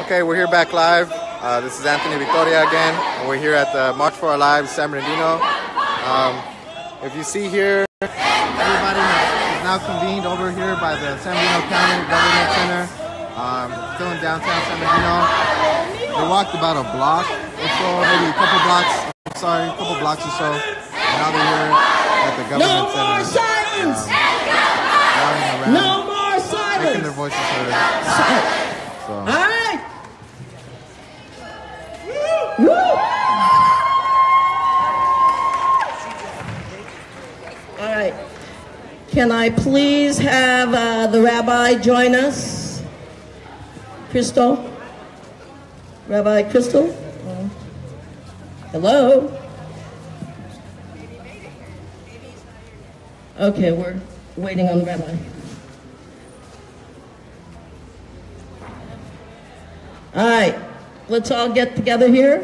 Okay, we're here back live. This is Anthony Victoria again, and we're here at the March for Our Lives, San Bernardino. If you see here, everybody is now convened over here by the San Bernardino County Government Center, still in downtown San Bernardino. They walked about a block or so, maybe a couple blocks or so, and now they're here at the Government Center. No more silence! No more silence! Making their voices heard. So. All right! Woo! All right. Can I please have the rabbi join us? Crystal? Rabbi Crystal? Hello? Okay, we're waiting on the rabbi. All right, let's all get together here.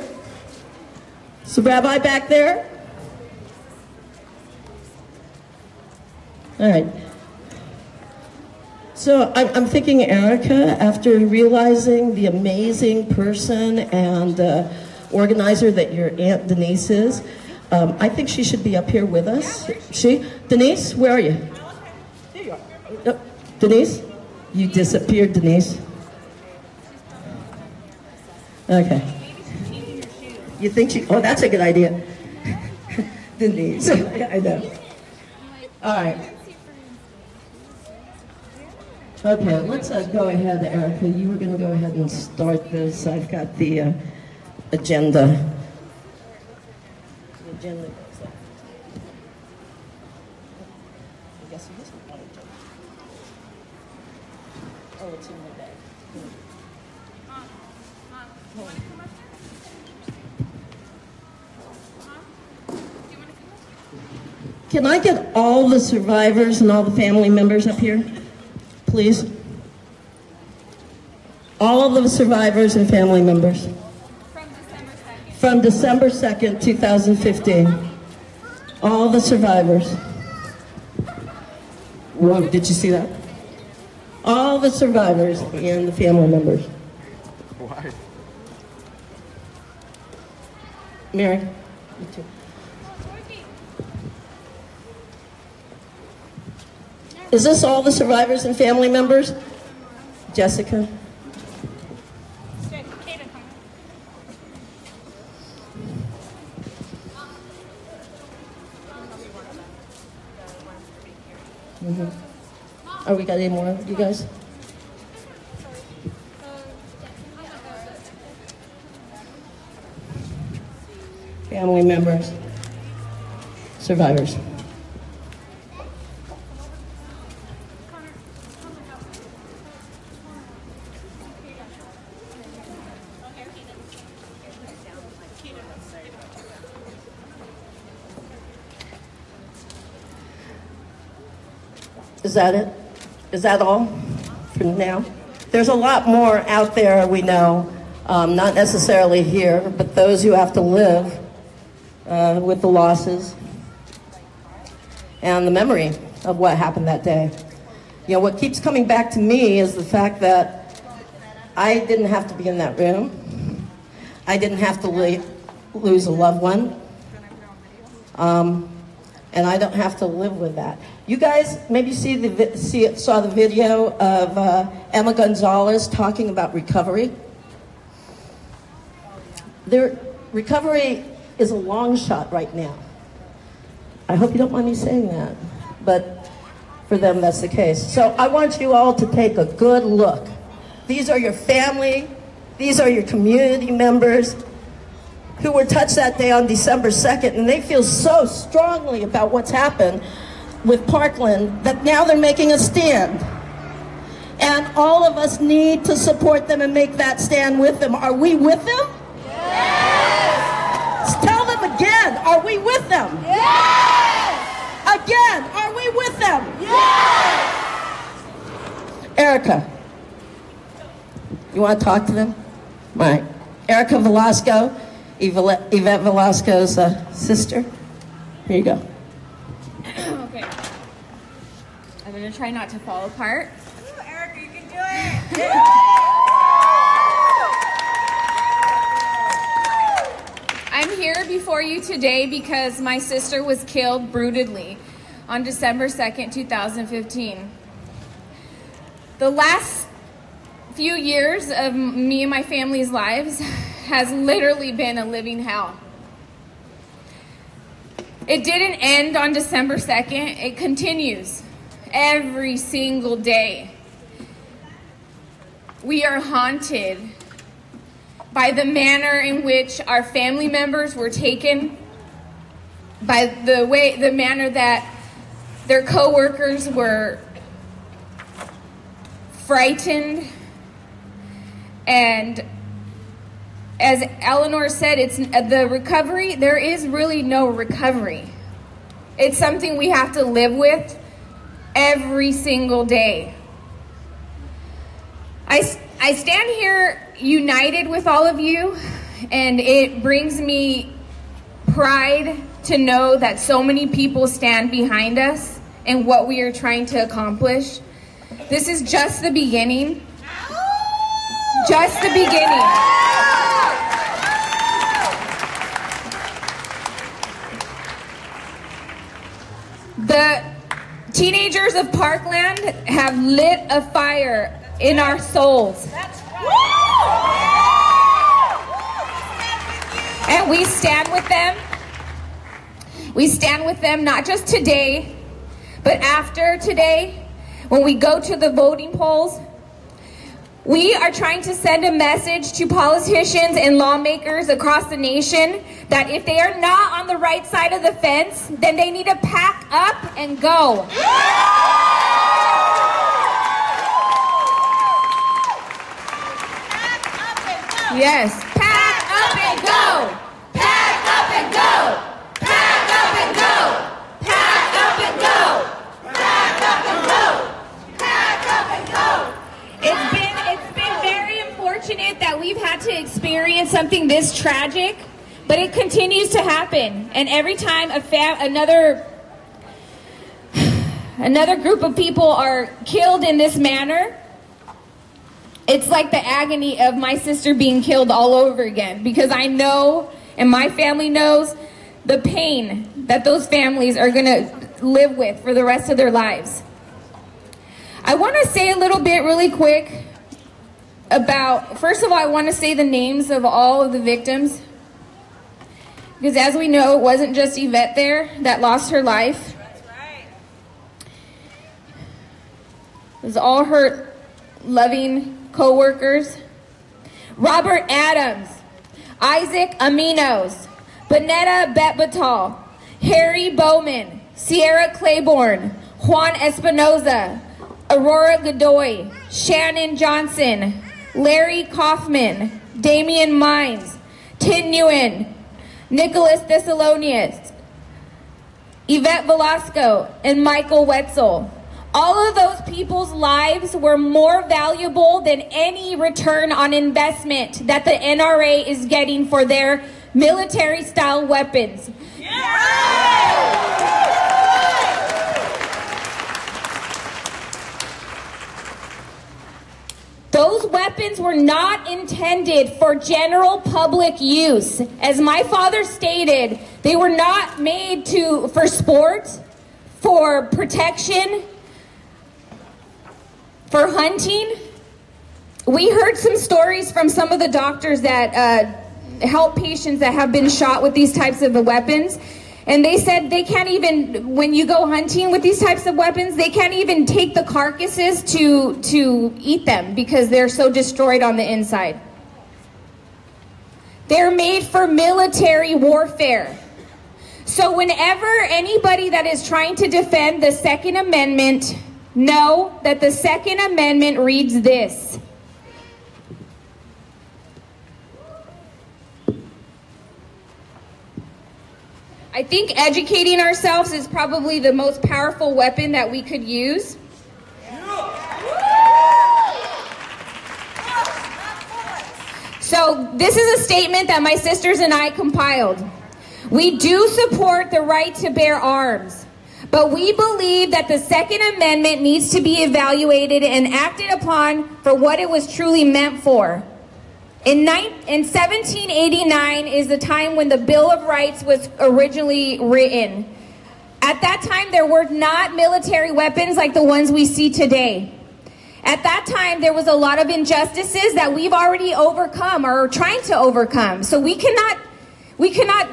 Is the rabbi back there? All right. So I'm thinking, Erica, after realizing the amazing person and organizer that your Aunt Denise is, I think she should be up here with us. Denise, where are you? There you are. Denise? You disappeared, Denise. Okay. You think she... Oh, that's a good idea. Denise. I know. All right. Okay, let's go ahead, Erica. You were going to go ahead and start this. I've got the agenda. The agenda goes like... I guess it isn't on agenda. Oh, it's in my bag. Can I get all the survivors and all the family members up here, please? All of the survivors and family members. From December 2nd, 2015. All the survivors. Whoa, did you see that? All the survivors and the family members. Why? Mary, you too. Is this all the survivors and family members? Jessica? Oh, we got any more, you guys? Family members, survivors. Is that it? Is that all for now? There's a lot more out there we know, not necessarily here, but those who have to live with the losses and the memory of what happened that day. You know, what keeps coming back to me is the fact that I didn't have to be in that room. I didn't have to lose a loved one. And I don't have to live with that. You guys maybe saw the video of Emma Gonzalez talking about recovery. Recovery is a long shot right now. I hope you don't mind me saying that, but for them that's the case. So I want you all to take a good look. These are your family, these are your community members who were touched that day on December 2nd, and they feel so strongly about what's happened with Parkland that now they're making a stand. And all of us need to support them and make that stand with them. Are we with them? Yes! Tell them again, are we with them? Yes! Again, are we with them? Yes! Erica, you want to talk to them? All right. Erica Velasco, Yvette Velasco's sister. Here you go. Okay. I'm going to try not to fall apart. Ooh, Erica, you can do it! today because my sister was killed brutally on December 2nd, 2015. The last few years of me and my family's lives has literally been a living hell. It didn't end on December 2nd. It continues every single day. We are haunted by the manner in which our family members were taken, by the manner that their co-workers were frightened. And as Eleanor said, it's the recovery, there is really no recovery. It's something we have to live with every single day. I stand here united with all of you, and it brings me pride to know that so many people stand behind us and what we are trying to accomplish. This is just the beginning. Just the beginning. The teenagers of Parkland have lit a fire in our souls. And we stand with them. We stand with them not just today, but after today, when we go to the voting polls. We are trying to send a message to politicians and lawmakers across the nation that if they are not on the right side of the fence, then they need to pack up and go. Yes. Pack up and go. Pack up and go. Pack up and go. Pack up and go. Pack up and go. Pack up and go. It's been very unfortunate that we've had to experience something this tragic, but it continues to happen. And every time another group of people are killed in this manner, it's like the agony of my sister being killed all over again, because I know, and my family knows, the pain that those families are going to live with for the rest of their lives. I want to say a little bit really quick about, first of all, I want to say the names of all of the victims, because as we know, it wasn't just Yvette there that lost her life. That's right. It was all her loving co-workers. Robert Adams, Isaac Aminos, Bonetta Betbatal, Harry Bowman, Sierra Claiborne, Juan Espinoza, Aurora Godoy, Shannon Johnson, Larry Kaufman, Damian Mines, Tin Nguyen, Nicholas Thessalonius, Yvette Velasco, and Michael Wetzel. All of those people's lives were more valuable than any return on investment that the NRA is getting for their military-style weapons. Those weapons were not intended for general public use. As my father stated, they were not made for sport, for protection, for hunting. We heard some stories from some of the doctors that help patients that have been shot with these types of weapons. And they said they can't even, when you go hunting with these types of weapons, they can't even take the carcasses to eat them because they're so destroyed on the inside. They're made for military warfare. So whenever anybody that is trying to defend the Second Amendment, know that the Second Amendment reads this: I think educating ourselves is probably the most powerful weapon that we could use. So this is a statement that my sisters and I compiled. We do support the right to bear arms, but we believe that the Second Amendment needs to be evaluated and acted upon for what it was truly meant for. In 1789 is the time when the Bill of Rights was originally written. At that time, there were not military weapons like the ones we see today. At that time, there was a lot of injustices that we've already overcome or are trying to overcome. So we cannot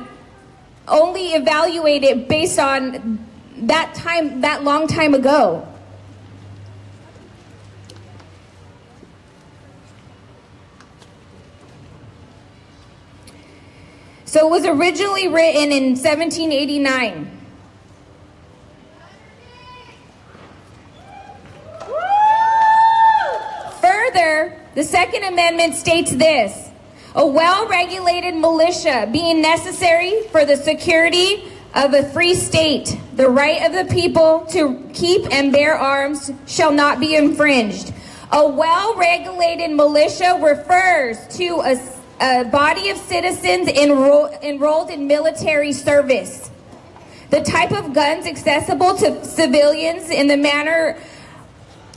only evaluate it based on that time, that long time ago. So it was originally written in 1789. Further, the Second Amendment states this: a well-regulated militia being necessary for the security of a free state, the right of the people to keep and bear arms shall not be infringed. A well-regulated militia refers to a body of citizens enrolled in military service. The type of guns accessible to civilians in the manner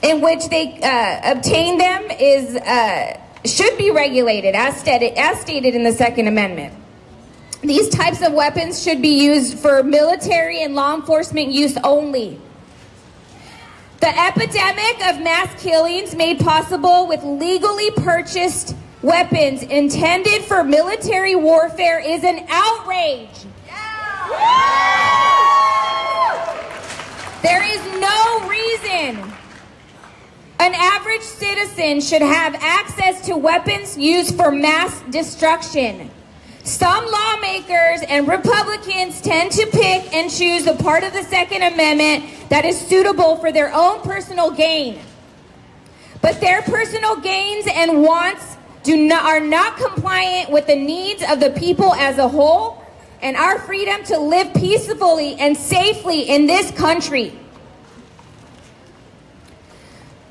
in which they obtain them should be regulated as stated in the Second Amendment. These types of weapons should be used for military and law enforcement use only. The epidemic of mass killings made possible with legally purchased weapons intended for military warfare is an outrage. There is no reason an average citizen should have access to weapons used for mass destruction. Some lawmakers and Republicans tend to pick and choose the part of the Second Amendment that is suitable for their own personal gain. But their personal gains and wants are not compliant with the needs of the people as a whole and our freedom to live peacefully and safely in this country.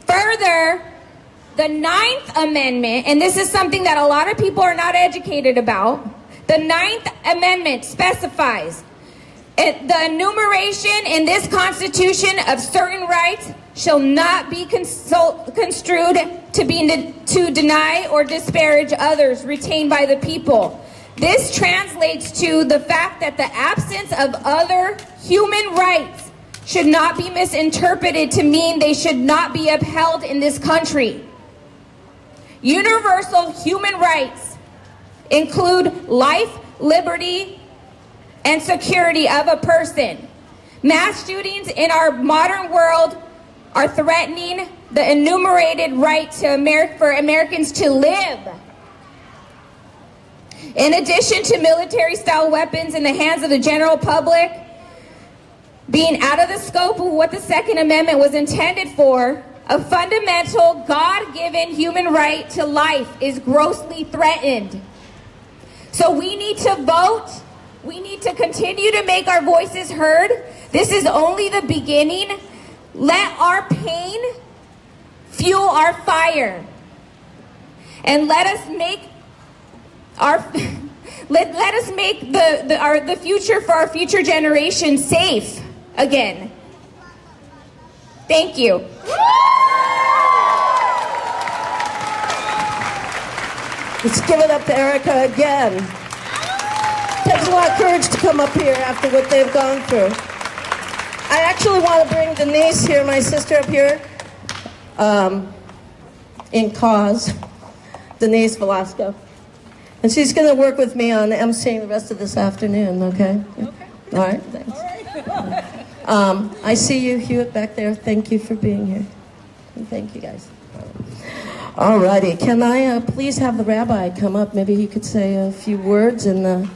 Further, the 9th Amendment, and this is something that a lot of people are not educated about, the 9th Amendment specifies the enumeration in this Constitution of certain rights shall not be construed to deny or disparage others retained by the people. This translates to the fact that the absence of other human rights should not be misinterpreted to mean they should not be upheld in this country. Universal human rights include life, liberty, and security of a person. Mass shootings in our modern world are threatening the enumerated right for Americans to live. In addition to military-style weapons in the hands of the general public being out of the scope of what the Second Amendment was intended for, a fundamental God-given human right to life is grossly threatened. So we need to vote. We need to continue to make our voices heard. This is only the beginning. Let our pain fuel our fire. And let us make the future for our future generations safe again. Thank you. Let's give it up to Erica again. Takes a lot of courage to come up here after what they've gone through. I actually want to bring Denise here, my sister up here, in cause, Denise Velasco. And she's going to work with me on emceeing the rest of this afternoon, okay? Okay. All right, thanks. All right. I see you, Hewitt, back there. Thank you for being here. And thank you, guys. All righty. Can I please have the rabbi come up? Maybe he could say a few words and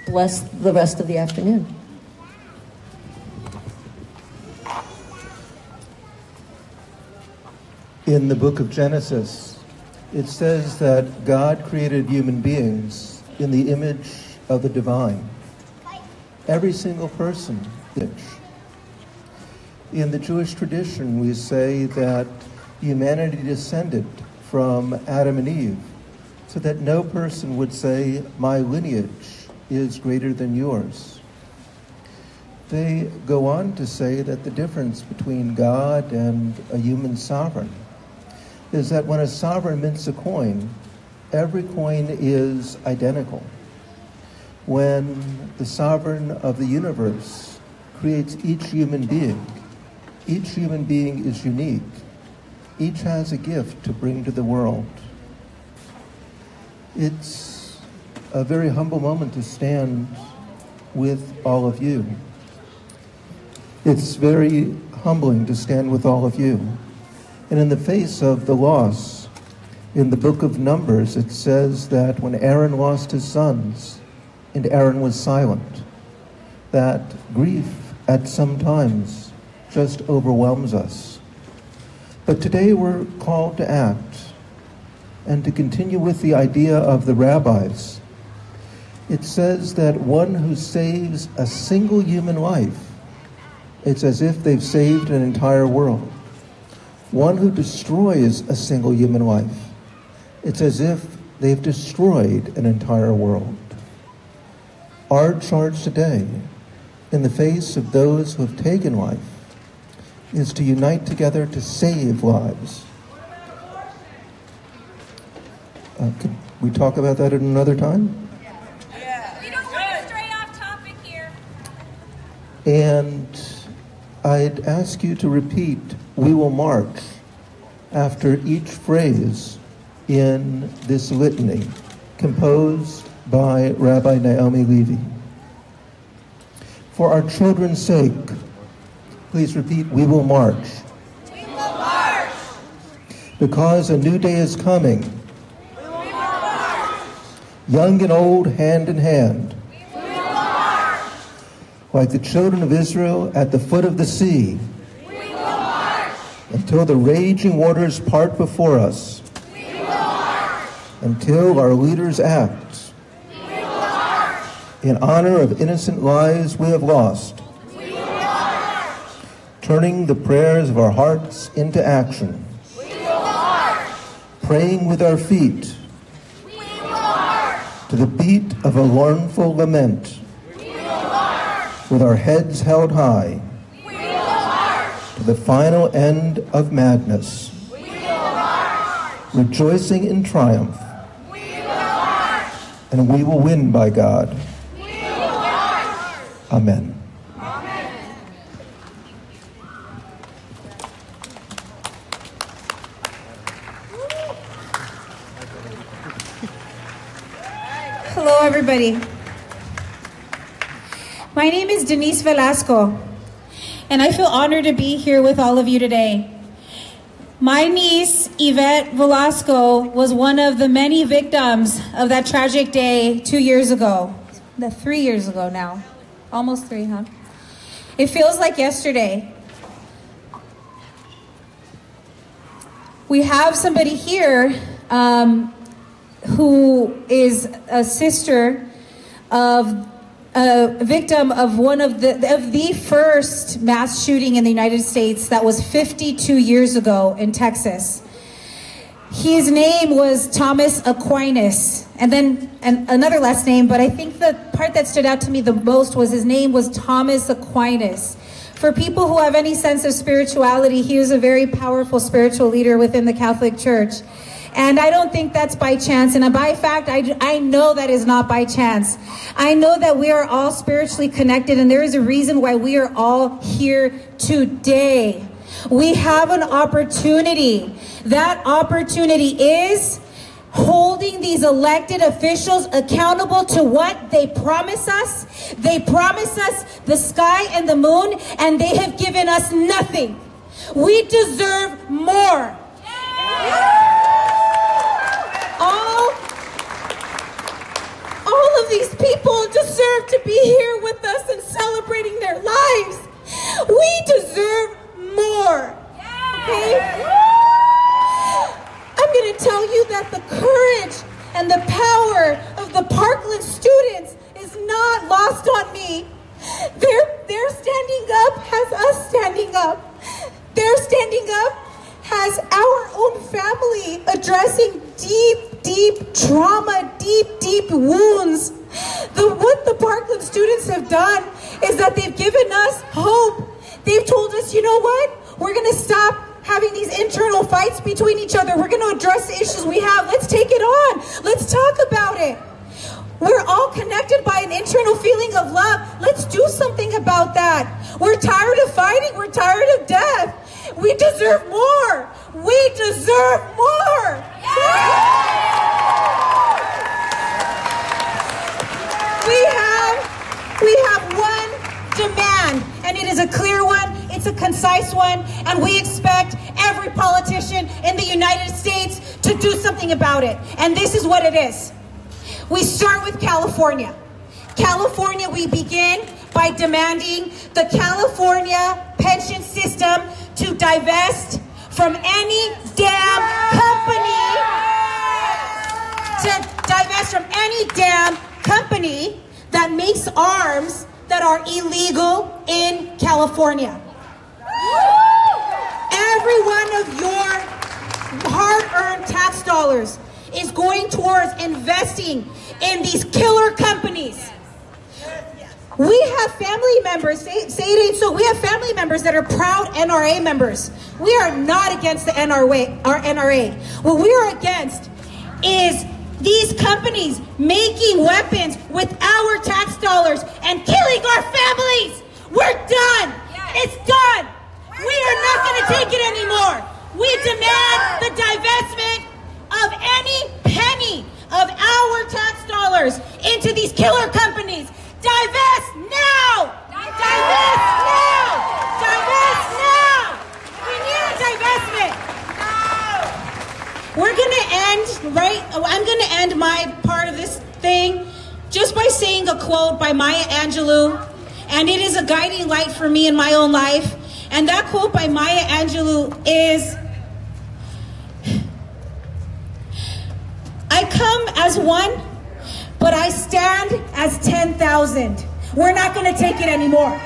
bless the rest of the afternoon. In the book of Genesis, it says that God created human beings in the image of the divine. Every single person is. In the Jewish tradition, we say that humanity descended from Adam and Eve, so that no person would say, my lineage is greater than yours. They go on to say that the difference between God and a human sovereign is that when a sovereign mints a coin, every coin is identical. When the sovereign of the universe creates each human being is unique. Each has a gift to bring to the world. It's a very humble moment to stand with all of you. It's very humbling to stand with all of you. And in the face of the loss, in the book of Numbers, it says that when Aaron lost his sons, and Aaron was silent, that grief at some times just overwhelms us. But today we're called to act and to continue with the idea of the rabbis. It says that one who saves a single human life, it's as if they've saved an entire world. One who destroys a single human life, it's as if they've destroyed an entire world. Our charge today, in the face of those who have taken life, is to unite together to save lives. Could we talk about that at another time? Yeah. We don't want to stray off topic here. And I'd ask you to repeat, "We will march," after each phrase in this litany, composed by Rabbi Naomi Levy. For our children's sake, please repeat, "We will march." We will march. Because a new day is coming. We will march. Young and old, hand in hand. We will march. Like the children of Israel at the foot of the sea. We will march. Until the raging waters part before us. We will march. Until our leaders act. We will march. In honor of innocent lives we have lost. We will march. Turning the prayers of our hearts into action. We will march. Praying with our feet. We will march. To the beat of a mournful lament. We will march. With our heads held high. We will march. To the final end of madness. We will march. Rejoicing in triumph. We will march. And we will win by God. We will march. Amen. Amen. Hello, everybody. My name is Denise Velasco, and I feel honored to be here with all of you today. My niece, Yvette Velasco, was one of the many victims of that tragic day 2 years ago. 3 years ago now. Almost 3, huh? It feels like yesterday. We have somebody here who is a sister of a victim of one of the first mass shooting in the United States that was 52 years ago in Texas. His name was Thomas Aquinas, and another last name, but I think the part that stood out to me the most was his name was Thomas Aquinas. For people who have any sense of spirituality, he was a very powerful spiritual leader within the Catholic Church. And I don't think that's by chance. And by fact, I know that is not by chance. I know that we are all spiritually connected, and there is a reason why we are all here today. We have an opportunity. That opportunity is holding these elected officials accountable to what they promise us. They promise us the sky and the moon, and they have given us nothing. We deserve more. All of these people deserve to be here with us and celebrating their lives. We deserve more. Okay? I'm going to tell you that the courage and the power of the Parkland students is not lost on me. Their standing up has us standing up. Their standing up has our own family addressing deep trauma, deep wounds. What the Parkland students have done is that they've given us hope. They've told us, you know what? We're going to stop having these internal fights between each other. We're going to address the issues we have. Let's take it on. Let's talk about it. We're all connected by an internal feeling of love. Let's do something about that. We're tired of fighting. We're tired of death. We deserve more. We deserve more. We have one demand, and it is a clear one, it's a concise one, and we expect every politician in the United States to do something about it. And this is what it is. We start with California. California, we begin by demanding the California pension system to divest from any damn company, that makes arms that are illegal in California. Every one of your hard-earned tax dollars is going towards investing in these killer companies. We have family members, say it ain't so, we have family members that are proud NRA members. We are not against the NRA. What we are against is these companies making weapons with our tax dollars and killing our families. We're done. It's done. We are not going to take it anymore. We demand the divestment of any penny of our tax dollars into these killer companies. Divest now! Divest now! Divest now! We need a divestment. We're gonna I'm gonna end my part of this thing just by saying a quote by Maya Angelou, and it is a guiding light for me in my own life. And that quote by Maya Angelou is, "I come as one, but I stand as 10,000. We're not going to take it anymore."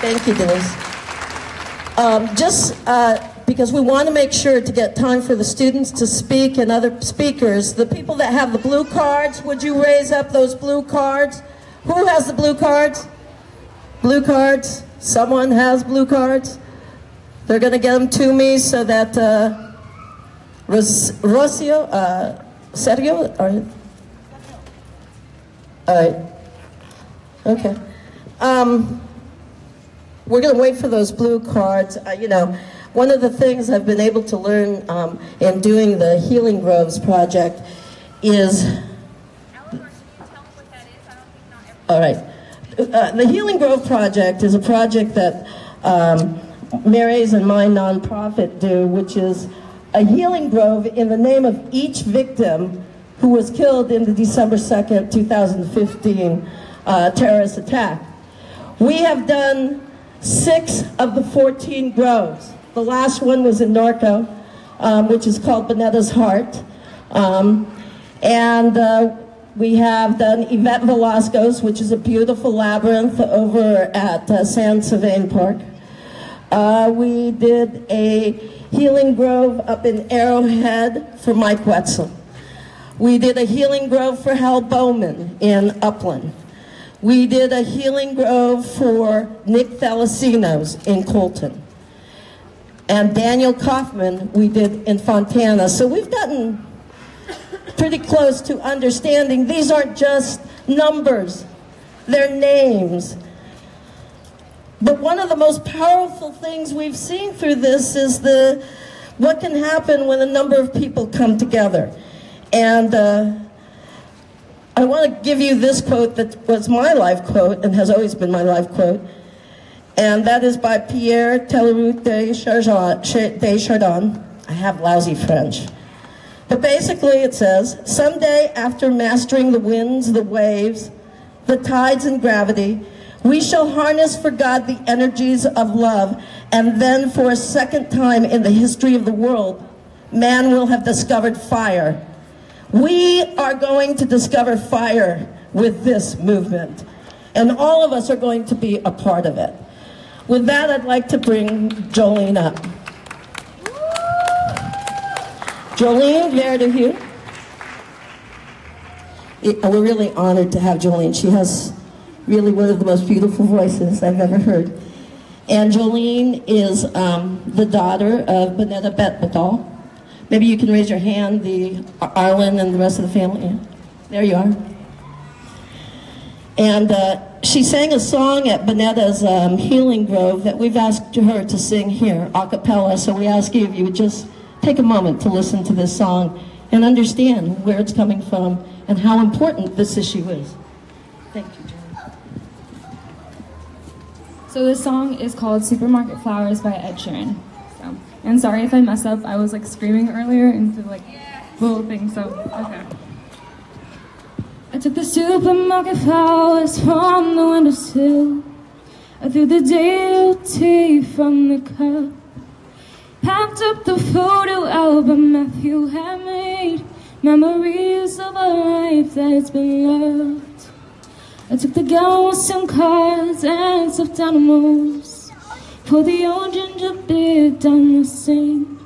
Thank you, Denise. Because we want to make sure to get time for the students to speak and other speakers, the people that have the blue cards, would you raise up those blue cards? Who has the blue cards? Blue cards? Someone has blue cards? They're going to get them to me so that Sergio, all right. Okay. We're going to wait for those blue cards. One of the things I've been able to learn in doing the Healing Groves project is... All right. The Healing Grove project is a project that Mary's and my nonprofit do, which is a healing grove in the name of each victim who was killed in the December 2nd, 2015 terrorist attack. We have done 6 of the 14 groves. The last one was in Norco, which is called Bonetta's Heart. We have done Yvette Velasco's, which is a beautiful labyrinth over at San Sylvain Park. We did a healing grove up in Arrowhead for Mike Wetzel. We did a healing grove for Hal Bowman in Upland. We did a healing grove for Nick Thalasinos in Colton. And Daniel Kaufman we did in Fontana. So we've gotten pretty close to understanding these aren't just numbers, they're names. But one of the most powerful things we've seen through this is what can happen when a number of people come together. And I want to give you this quote that was my life quote and has always been my life quote. And that is by Pierre Teleroute de Chardin. I have lousy French. But basically it says, "Someday after mastering the winds, the waves, the tides and gravity, we shall harness for God the energies of love, and then for a second time in the history of the world, man will have discovered fire. We are going to discover fire with this movement, and all of us are going to be a part of it." With that, I'd like to bring Jolene up. Jolene, vers de vous. We're really honored to have Jolene. She has really one of the most beautiful voices I've ever heard. And Jolene is the daughter of Bonetta Betbadal. Maybe you can raise your hand, the Arlen and the rest of the family. There you are. And she sang a song at Bonetta's Healing Grove that we've asked her to sing here, a cappella. So we ask you if you would just take a moment to listen to this song and understand where it's coming from and how important this issue is. Thank you, Jolene. So this song is called Supermarket Flowers by Ed Sheeran. So, and sorry if I mess up, I was like screaming earlier into like little things, so okay. I took the supermarket flowers from the windowsill. I threw the tea from the cup. Packed up the photo album Matthew had made. Memories of a life that's been loved. I took the gown with some cards and stuffed animals. Poured the old ginger beer down the sink.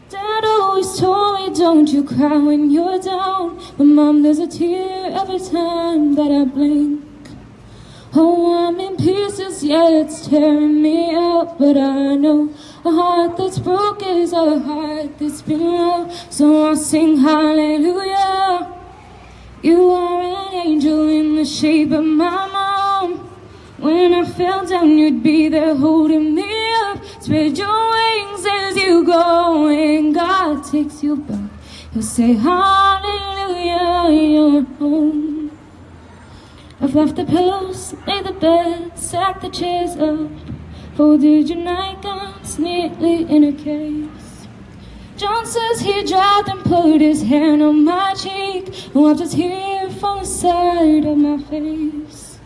Dad always told me, don't you cry when you're down. But Mom, there's a tear every time that I blink. Oh, I'm in pieces, yeah, it's tearing me up. But I know a heart that's broke is a heart that's been loved. So I'll sing hallelujah. You are an angel in the shape of my mom. When I fell down, you'd be there holding me up. Spread your wings as you go. When God takes you back, He'll say hallelujah, you're home. I've left the pillows, made the bed, sacked the chairs up, folded your nightgowns neatly in a case. John says he dropped and put his hand on my cheek and wiped a tear from the side of my face.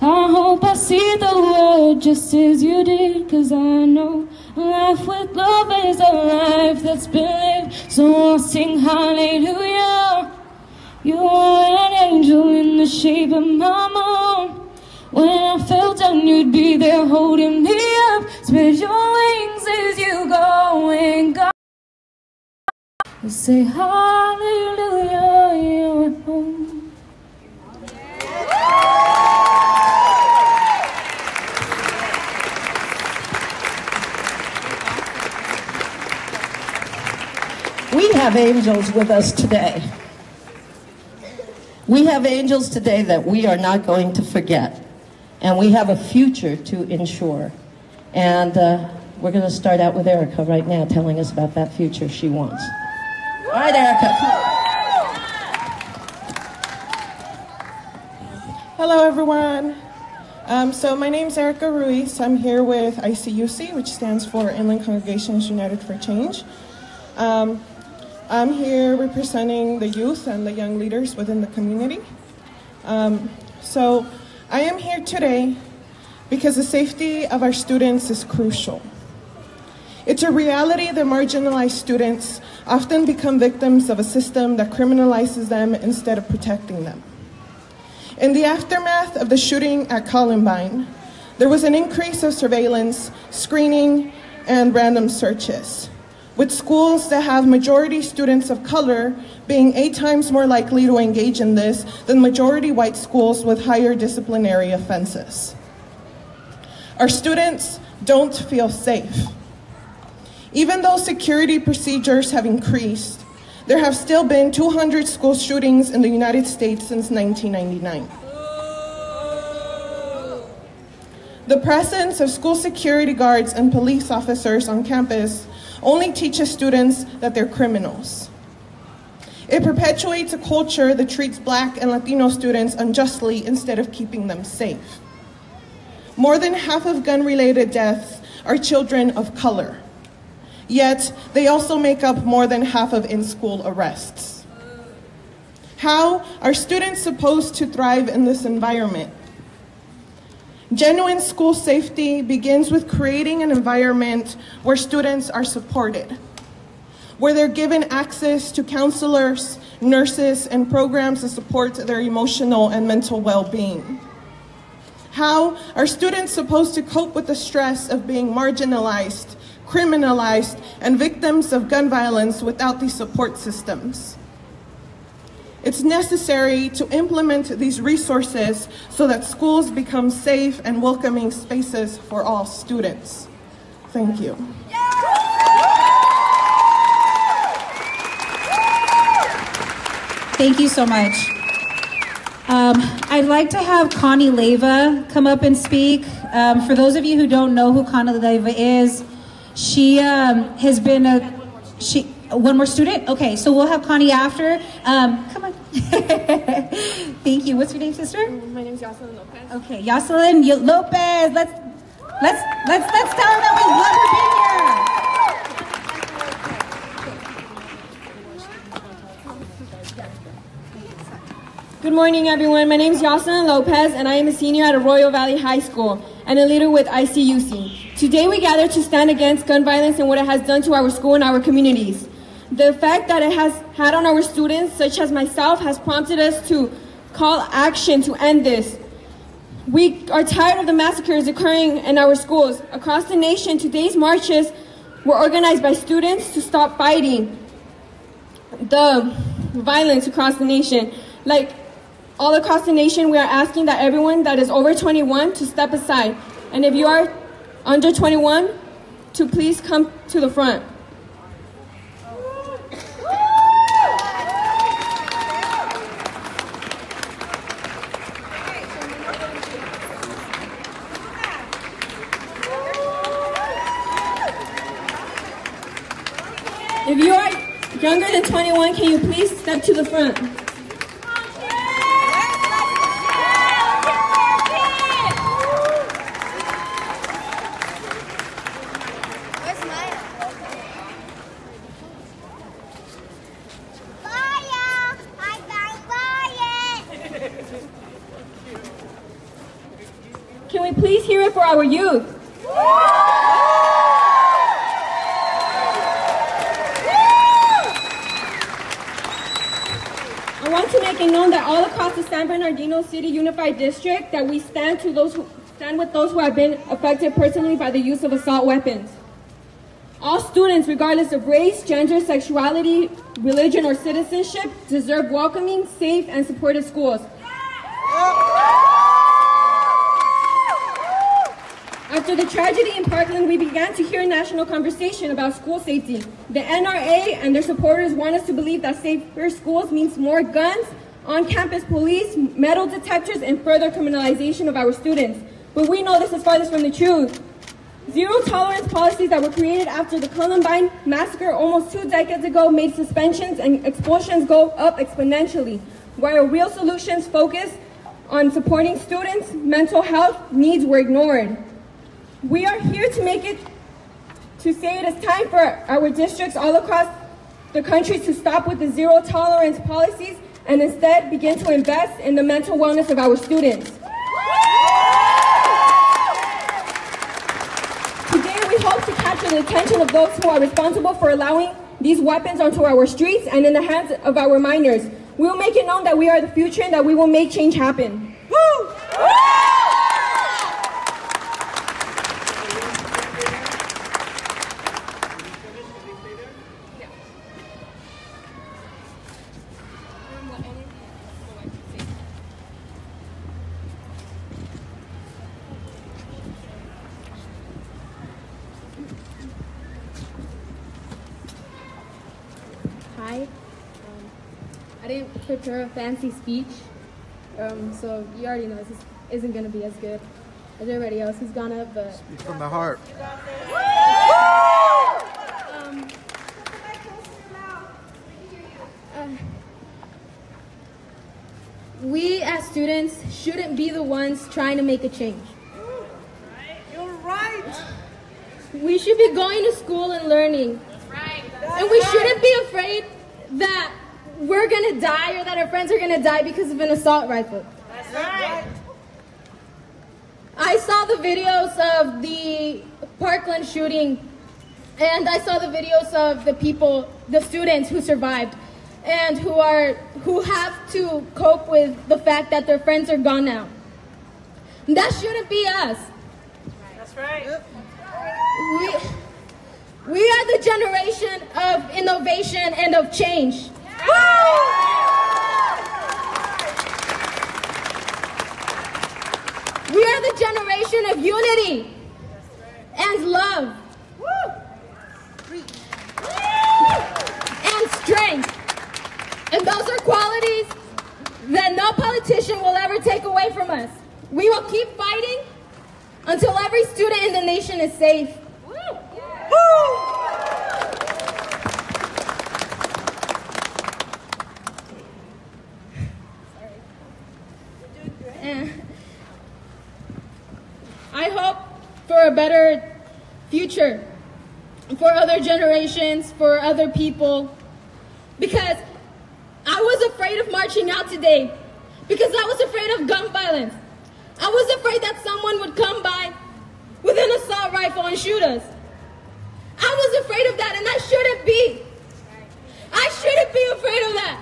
I hope I see the world just as you did, 'cause I know a life with love is a life that's been lived. So I'll sing hallelujah. You are an angel in the shape of my mom. When I fell down, you'd be there holding me up. Spread your wings as you go, and God will say hallelujah, you're home. We have angels with us today. We have angels today that we are not going to forget. And we have a future to ensure. And we're going to start out with Erica right now, telling us about that future she wants. All right, Erica, come on. Hello, everyone. So my name's Erica Ruiz. I'm here with ICUC, which stands for Inland Congregations United for Change. I'm here representing the youth and the young leaders within the community. So I am here today because the safety of our students is crucial. It's a reality that marginalized students often become victims of a system that criminalizes them instead of protecting them. In the aftermath of the shooting at Columbine, there was an increase of surveillance, screening, and random searches, with schools that have majority students of color being 8 times more likely to engage in this than majority white schools with higher disciplinary offenses. Our students don't feel safe. Even though security procedures have increased, there have still been 200 school shootings in the United States since 1999. The presence of school security guards and police officers on campus only teaches students that they're criminals. It perpetuates a culture that treats Black and Latino students unjustly instead of keeping them safe. More than half of gun-related deaths are children of color. Yet, they also make up more than half of in-school arrests. How are students supposed to thrive in this environment? Genuine school safety begins with creating an environment where students are supported, where they're given access to counselors, nurses, and programs that support their emotional and mental well-being. How are students supposed to cope with the stress of being marginalized, criminalized, and victims of gun violence without these support systems? It's necessary to implement these resources so that schools become safe and welcoming spaces for all students. Thank you. Thank you so much. I'd like to have Connie Leyva come up and speak. For those of you who don't know who Connie Leyva is, she has been one more student? Okay, so we'll have Connie after. Come on. Thank you. What's your name, sister? My name is Jocelyn Lopez. Okay, Jocelyn Lopez. Let's tell her that we love her being here. Good morning, everyone. My name is Jocelyn Lopez, and I am a senior at Arroyo Valley High School and a leader with ICUC. Today, we gather to stand against gun violence and what it has done to our school and our communities. The effect that it has had on our students, such as myself, has prompted us to call action to end this. We are tired of the massacres occurring in our schools. Across the nation, today's marches were organized by students to stop fighting the violence across the nation. Like all across the nation, we are asking that everyone that is over 21 to step aside. And if you are under 21, to please come to the front. If you are younger than 21, can you please step to the front? Can we please hear it for our youth? I want to make it known that all across the San Bernardino City Unified District that we stand with those who have been affected personally by the use of assault weapons. All students, regardless of race, gender, sexuality, religion, or citizenship, deserve welcoming, safe, and supportive schools. After the tragedy in Parkland, we began to hear a national conversation about school safety. The NRA and their supporters want us to believe that safer schools means more guns, on-campus police, metal detectors, and further criminalization of our students. But we know this is farthest from the truth. Zero-tolerance policies that were created after the Columbine massacre almost 2 decades ago made suspensions and expulsions go up exponentially, while real solutions focused on supporting students' mental health needs were ignored. We are here to say it is time for our districts all across the country to stop with the zero-tolerance policies and instead begin to invest in the mental wellness of our students. Today, we hope to capture the attention of those who are responsible for allowing these weapons onto our streets and in the hands of our minors. We will make it known that we are the future and that we will make change happen. Woo! Hi. I didn't prepare a fancy speech, so you already know this isn't going to be as good as everybody else who's gone up, but... Speak from the heart. We as students shouldn't be the ones trying to make a change. You're right. We should be going to school and learning. That's right. And we shouldn't be afraid that we're going to die or that our friends are going to die because of an assault rifle. That's right. I saw the videos of the Parkland shooting, and I saw the videos of the students who survived and who have to cope with the fact that their friends are gone now. And that shouldn't be us. That's right. We are the generation of innovation and of change. celebration of unity and love and strength. And those are qualities that no politician will ever take away from us. We will keep fighting until every student in the nation is safe. I hope for a better future for other generations, for other people, because I was afraid of marching out today, because I was afraid of gun violence. I was afraid that someone would come by with an assault rifle and shoot us. I was afraid of that, and I shouldn't be. I shouldn't be afraid of that.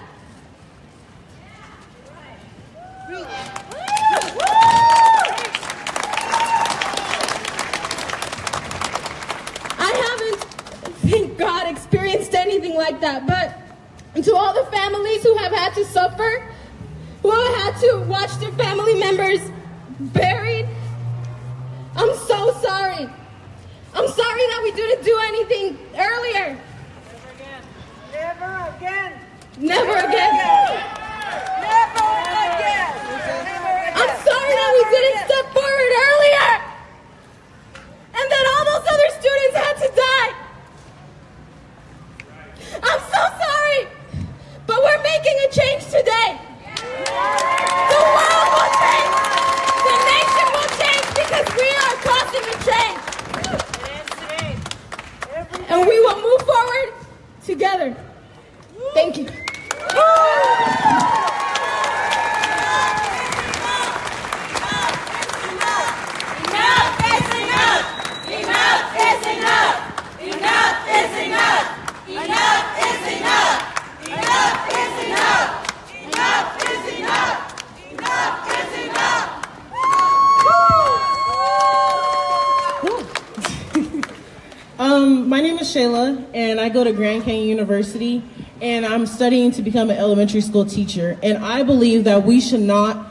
I haven't, thank God, experienced anything like that, but to all the families who have had to suffer, who have had to watch their family members buried, I'm so sorry. I'm sorry that we didn't do anything earlier. Never again. Never again. Never again. I'm sorry that we didn't step forward earlier. And that all those other students had to die. I'm so sorry. But we're making a change today. The world will change. The nation will change because we are causing a change. And we will move forward together. Thank you. My name is Shayla, and I go to Grand Canyon University, and I'm studying to become an elementary school teacher. And I believe that we should not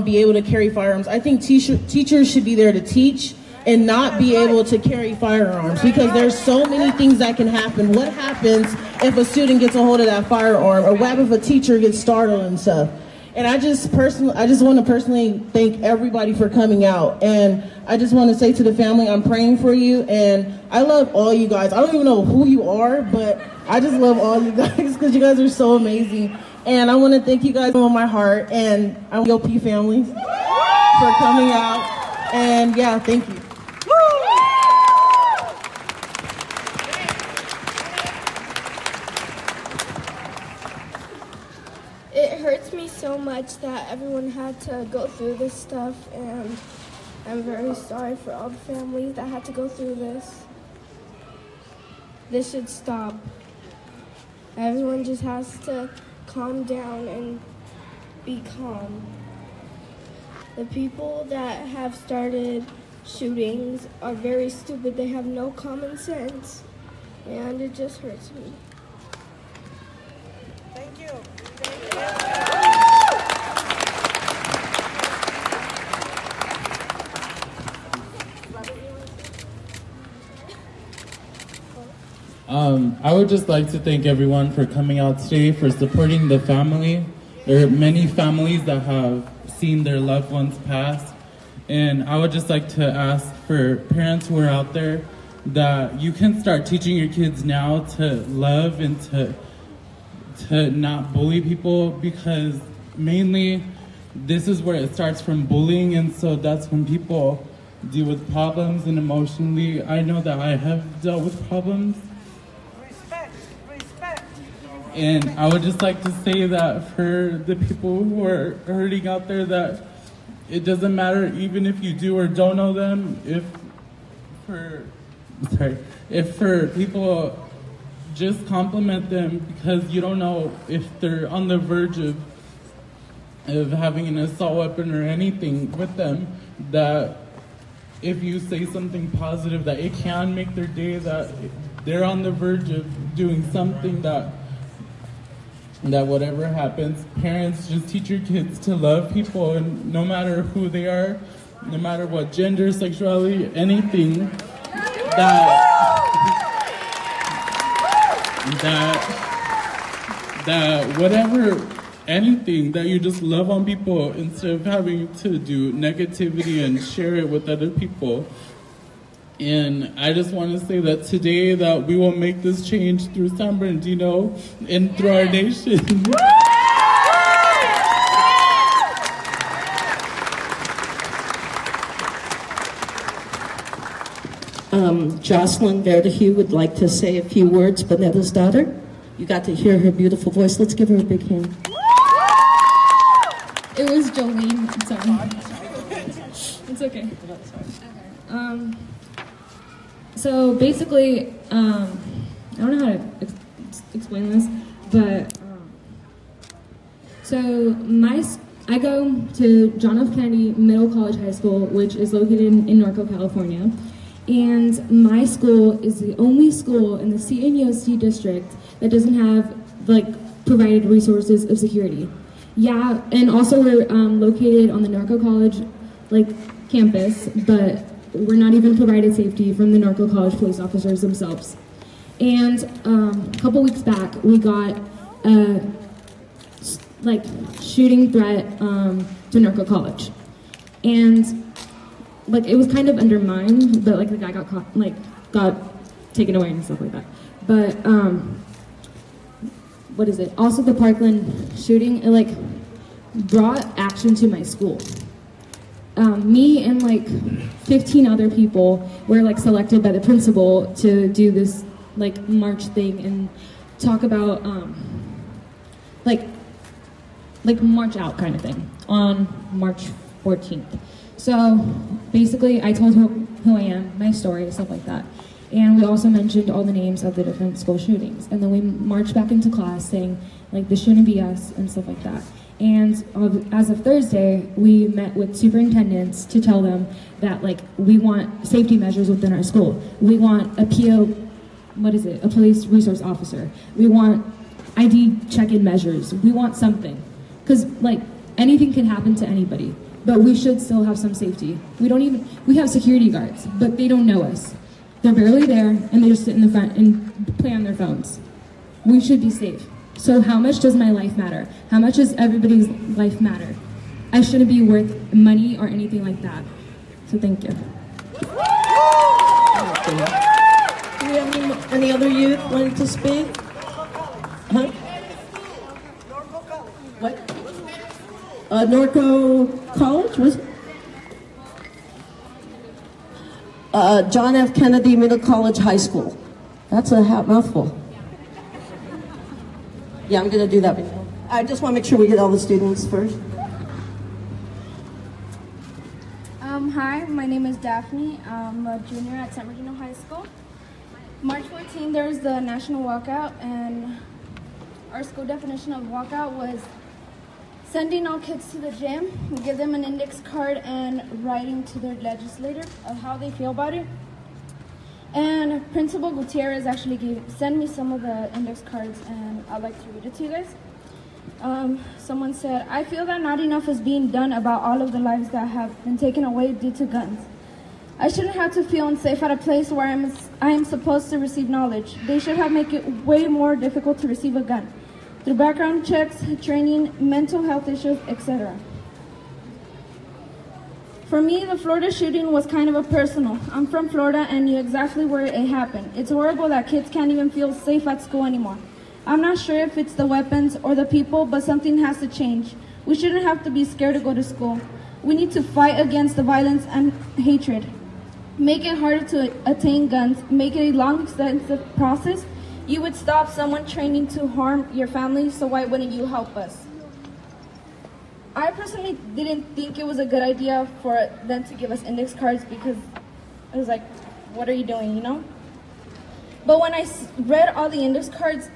be able to carry firearms. I think teachers should be there to teach and not be able to carry firearms, because there's so many things that can happen. What happens if a student gets a hold of that firearm, or what if a teacher gets startled and stuff? And I just want to personally thank everybody for coming out. And I just want to say to the family, I'm praying for you, and I love all you guys. I don't even know who you are, but I just love all you guys because you guys are so amazing. And I want to thank you guys from my heart, and I want LP families for coming out. And yeah, thank you. It hurts me so much that everyone had to go through this stuff, and I'm very sorry for all the families that had to go through this. This should stop. Everyone just has to calm down and be calm. The people that have started shootings are very stupid. They have no common sense, and it just hurts me. Thank you. I would just like to thank everyone for coming out today, for supporting the family. There are many families that have seen their loved ones pass, and I would just like to ask for parents who are out there that you can start teaching your kids now to love and to not bully people, because mainly this is where it starts, from bullying, and so that's when people deal with problems. And emotionally, I know that I have dealt with problems. And I would just like to say that for the people who are hurting out there, that it doesn't matter even if you do or don't know them. If for people, just compliment them, because you don't know if they're on the verge of having an assault weapon or anything with them, that if you say something positive, that it can make their day, that they're on the verge of doing something that whatever happens, parents, just teach your kids to love people, and no matter who they are, no matter what gender, sexuality, anything, that whatever, anything, that you just love on people instead of having to do negativity and share it with other people. And I just want to say that today that we will make this change through San Bernardino and through our nation. Jocelyn Verdehue would like to say a few words, Bonetta's daughter. You got to hear her beautiful voice. Let's give her a big hand. It was Jolene. Sorry. It's okay. So basically, I don't know how to explain this, but I go to John F. Kennedy Middle College High School, which is located in Norco, California. And my school is the only school in the CNUSD district that doesn't have provided resources of security. Yeah, and also we're located on the Norco College campus, but we're not even provided safety from the Norco College police officers themselves. And a couple weeks back, we got a shooting threat to Norco College, and it was kind of undermined, but the guy got caught, got taken away and stuff like that. But what is it? Also, the Parkland shooting, it brought action to my school. Me and 15 other people were selected by the principal to do this march thing and talk about march out kind of thing on March 14th. So basically I told who I am, my story, stuff like that. And we also mentioned all the names of the different school shootings. And then we marched back into class saying this shouldn't be us and stuff like that. And as of Thursday, we met with superintendents to tell them that we want safety measures within our school. We want a PO, a police resource officer. We want ID check-in measures. We want something. Because anything can happen to anybody, but we should still have some safety. We have security guards, but they don't know us. They're barely there, and they just sit in the front and play on their phones. We should be safe. So how much does my life matter? How much does everybody's life matter? I shouldn't be worth money or anything like that. So thank you. Do we have any other youth wanting to speak? Huh? What? Norco College, was it? John F. Kennedy Middle College High School. That's a mouthful. Yeah, I'm going to do that. I just want to make sure we get all the students first. Hi, my name is Daphne. I'm a junior at San Bernardino High School. March 14th, there was the national walkout, and our school definition of walkout was sending all kids to the gym, give them an index card, and writing to their legislator of how they feel about it. And Principal Gutierrez actually sent me some of the index cards, and I'd like to read it to you guys. Someone said, I feel that not enough is being done about all of the lives that have been taken away due to guns. I shouldn't have to feel unsafe at a place where I am supposed to receive knowledge. They should have made it way more difficult to receive a gun, through background checks, training, mental health issues, etc. For me, the Florida shooting was kind of a personal. I'm from Florida and knew exactly where it happened. It's horrible that kids can't even feel safe at school anymore. I'm not sure if it's the weapons or the people, but something has to change. We shouldn't have to be scared to go to school. We need to fight against the violence and hatred. Make it harder to attain guns. Make it a long, extensive process. You would stop someone training to harm your family, so why wouldn't you help us? I personally didn't think it was a good idea for them to give us index cards because it was like, what are you doing, you know? But when I read all the index cards,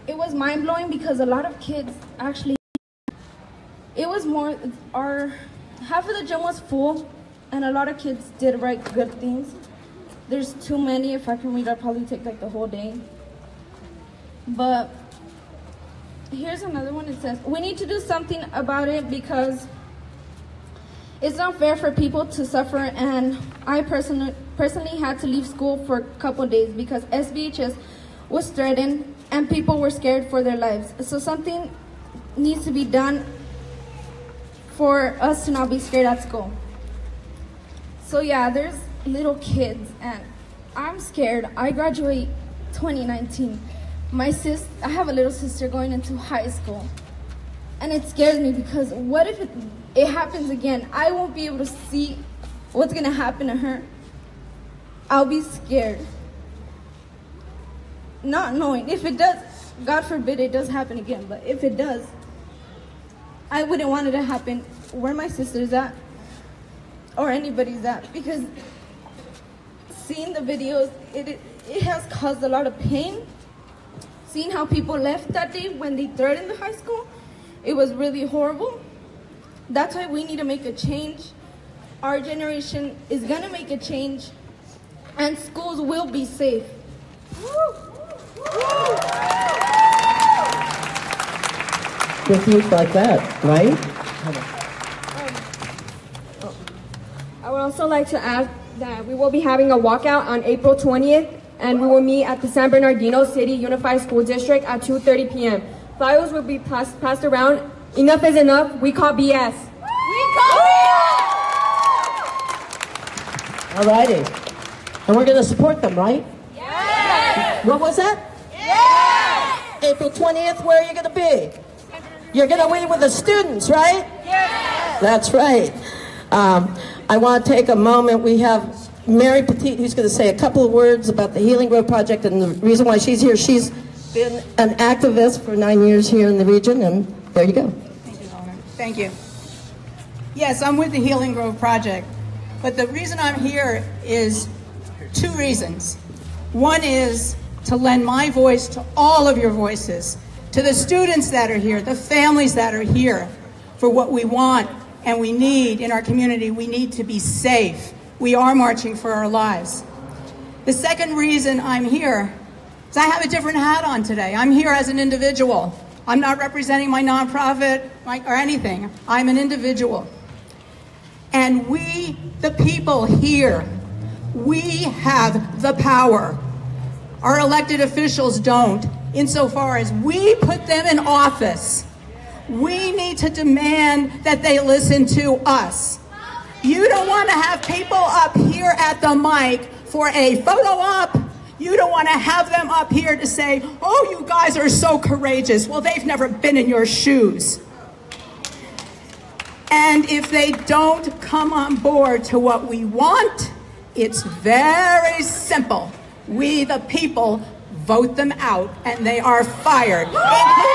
it was mind-blowing because a lot of kids actually, it was more, half of the gym was full and a lot of kids did write good things. There's too many. If I can read, I'd probably take like the whole day. But here's another one. It says, we need to do something about it because It's not fair for people to suffer, and I personally had to leave school for a couple days because SBHS was threatened and people were scared for their lives. So something needs to be done for us to not be scared at school. So yeah, there's little kids and I'm scared. I graduate 2019. I have a little sister going into high school. And it scares me because what if it happens again? I won't be able to see what's gonna happen to her. I'll be scared. Not knowing. If it does, God forbid it does happen again, but if it does, I wouldn't want it to happen where my sister's at or anybody's at, because seeing the videos, it has caused a lot of pain. Seeing how people left that day when they threatened the high school, it was really horrible. That's why we need to make a change. Our generation is gonna make a change, and schools will be safe. With youth like that, right? I would also like to add that we will be having a walkout on April 20th, and we will meet at the San Bernardino City Unified School District at 2:30 p.m. Flyers will be passed around. Enough is enough. We call BS. All righty. And we're going to support them, right? Yes. What was that? Yes. April 20th, where are you going to be? You're going to meet with the students, right? Yes. That's right. I want to take a moment. We have Mary Petit, who's going to say a couple of words about the Healing Grove Project and the reason why she's here. She's been an activist for 9 years here in the region, and there you go. Thank you, Eleanor. Thank you. Yes, I'm with the Healing Grove Project, but the reason I'm here is two reasons. One is to lend my voice to all of your voices, to the students that are here, the families that are here, for what we want and we need in our community. We need to be safe. We are marching for our lives. The second reason I'm here is I have a different hat on today. I'm here as an individual. I'm not representing my nonprofit or anything. I'm an individual. And we, the people here, we have the power. Our elected officials don't, insofar as we put them in office. We need to demand that they listen to us. You don't want to have people up here at the mic for a photo op. You don't want to have them up here to say, oh, you guys are so courageous. Well, they've never been in your shoes. And if they don't come on board to what we want, it's very simple. We, the people, vote them out, and they are fired, including